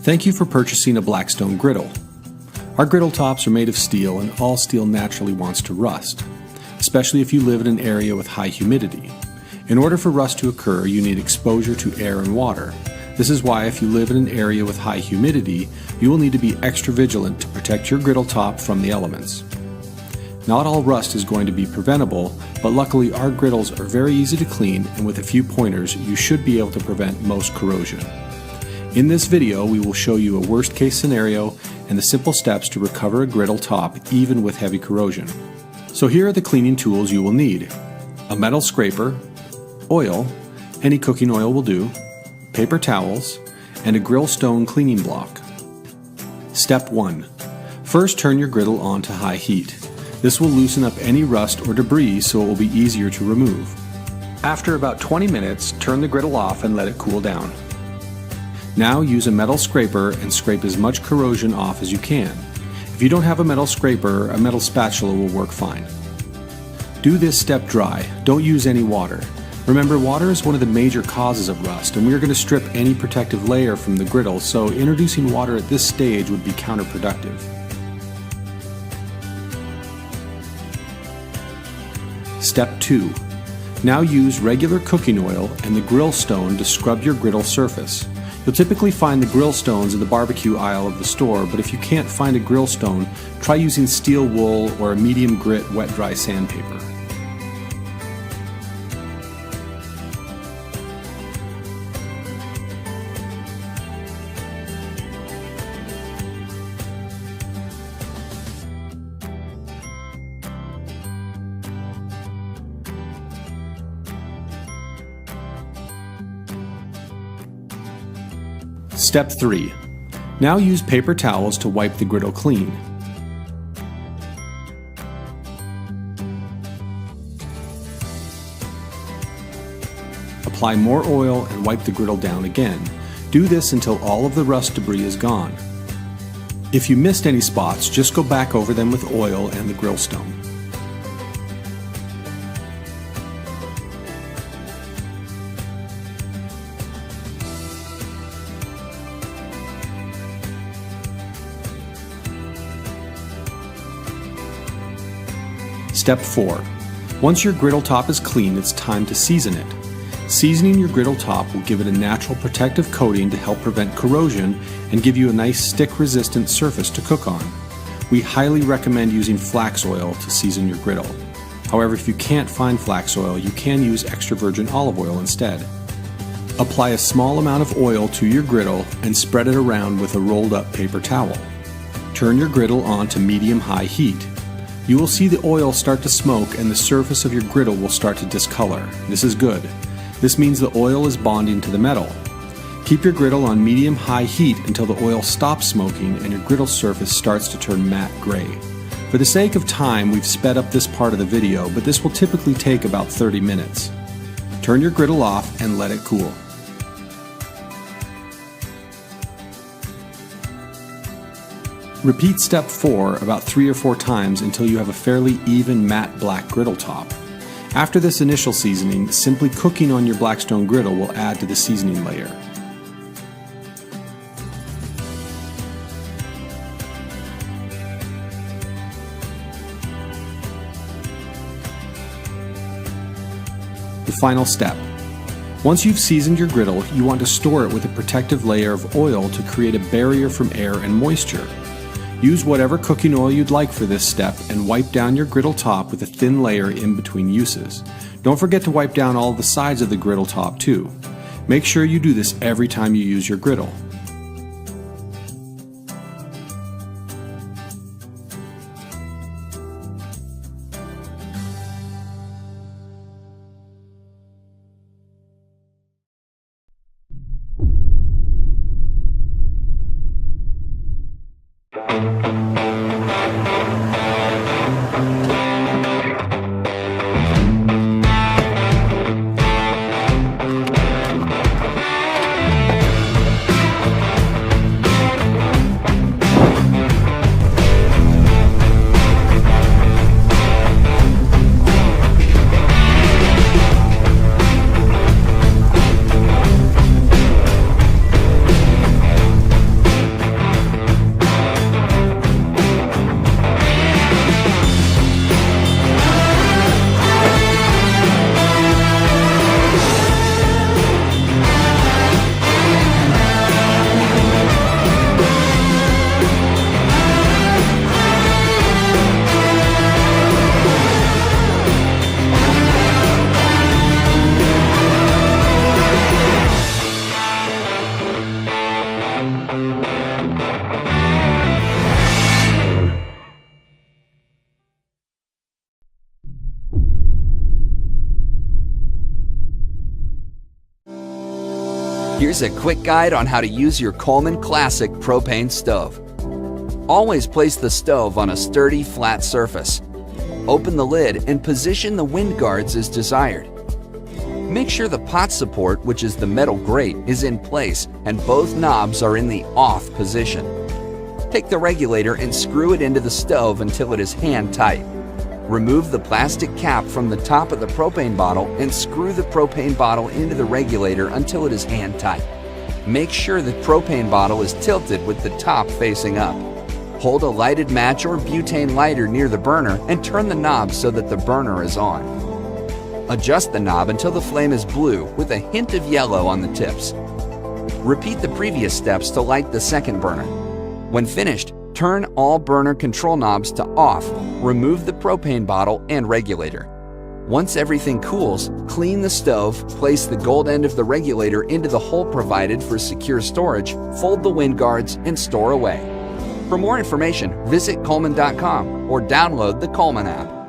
Thank you for purchasing a Blackstone griddle. Our griddle tops are made of steel, and all steel naturally wants to rust, especially if you live in an area with high humidity. In order for rust to occur, you need exposure to air and water. This is why if you live in an area with high humidity, you will need to be extra vigilant to protect your griddle top from the elements. Not all rust is going to be preventable, but luckily our griddles are very easy to clean, and with a few pointers, you should be able to prevent most corrosion. In this video, we will show you a worst-case scenario and the simple steps to recover a griddle top even with heavy corrosion. So here are the cleaning tools you will need: a metal scraper, oil, any cooking oil will do, paper towels, and a Grillstone cleaning block. Step 1. First, turn your griddle on to high heat. This will loosen up any rust or debris so it will be easier to remove. After about 20 minutes, turn the griddle off and let it cool down. Now use a metal scraper and scrape as much corrosion off as you can. If you don't have a metal scraper, a metal spatula will work fine. Do this step dry. Don't use any water. Remember, water is one of the major causes of rust, and we are going to strip any protective layer from the griddle, so introducing water at this stage would be counterproductive. Step 2. Now use regular cooking oil and the Grillstone to scrub your griddle surface. You'll typically find the Grillstones in the barbecue aisle of the store, but if you can't find a Grillstone, try using steel wool or a medium grit wet dry sandpaper. Step 3. Now use paper towels to wipe the griddle clean. Apply more oil and wipe the griddle down again. Do this until all of the rust debris is gone. If you missed any spots, just go back over them with oil and the Grillstone. Step 4. Once your griddle top is clean, it's time to season it. Seasoning your griddle top will give it a natural protective coating to help prevent corrosion and give you a nice stick-resistant surface to cook on. We highly recommend using flax oil to season your griddle. However, if you can't find flax oil, you can use extra virgin olive oil instead. Apply a small amount of oil to your griddle and spread it around with a rolled-up paper towel. Turn your griddle on to medium-high heat. You will see the oil start to smoke and the surface of your griddle will start to discolor. This is good. This means the oil is bonding to the metal. Keep your griddle on medium-high heat until the oil stops smoking and your griddle surface starts to turn matte gray. For the sake of time, we've sped up this part of the video, but this will typically take about 30 minutes. Turn your griddle off and let it cool. Repeat step 4 about 3 or 4 times until you have a fairly even matte black griddle top. After this initial seasoning, simply cooking on your Blackstone griddle will add to the seasoning layer. The final step. Once you've seasoned your griddle, you want to store it with a protective layer of oil to create a barrier from air and moisture. Use whatever cooking oil you'd like for this step and wipe down your griddle top with a thin layer in between uses. Don't forget to wipe down all of the sides of the griddle top too. Make sure you do this every time you use your griddle. Here's a quick guide on how to use your Coleman Classic propane stove. Always place the stove on a sturdy, flat surface. Open the lid and position the wind guards as desired. Make sure the pot support, which is the metal grate, is in place and both knobs are in the off position. Take the regulator and screw it into the stove until it is hand tight. Remove the plastic cap from the top of the propane bottle and screw the propane bottle into the regulator until it is hand tight. Make sure the propane bottle is tilted with the top facing up. Hold a lighted match or butane lighter near the burner and turn the knob so that the burner is on. Adjust the knob until the flame is blue with a hint of yellow on the tips. Repeat the previous steps to light the second burner. When finished, turn all burner control knobs to off, remove the propane bottle and regulator. Once everything cools, clean the stove, place the gold end of the regulator into the hole provided for secure storage, fold the wind guards, and store away. For more information, visit Coleman.com or download the Coleman app.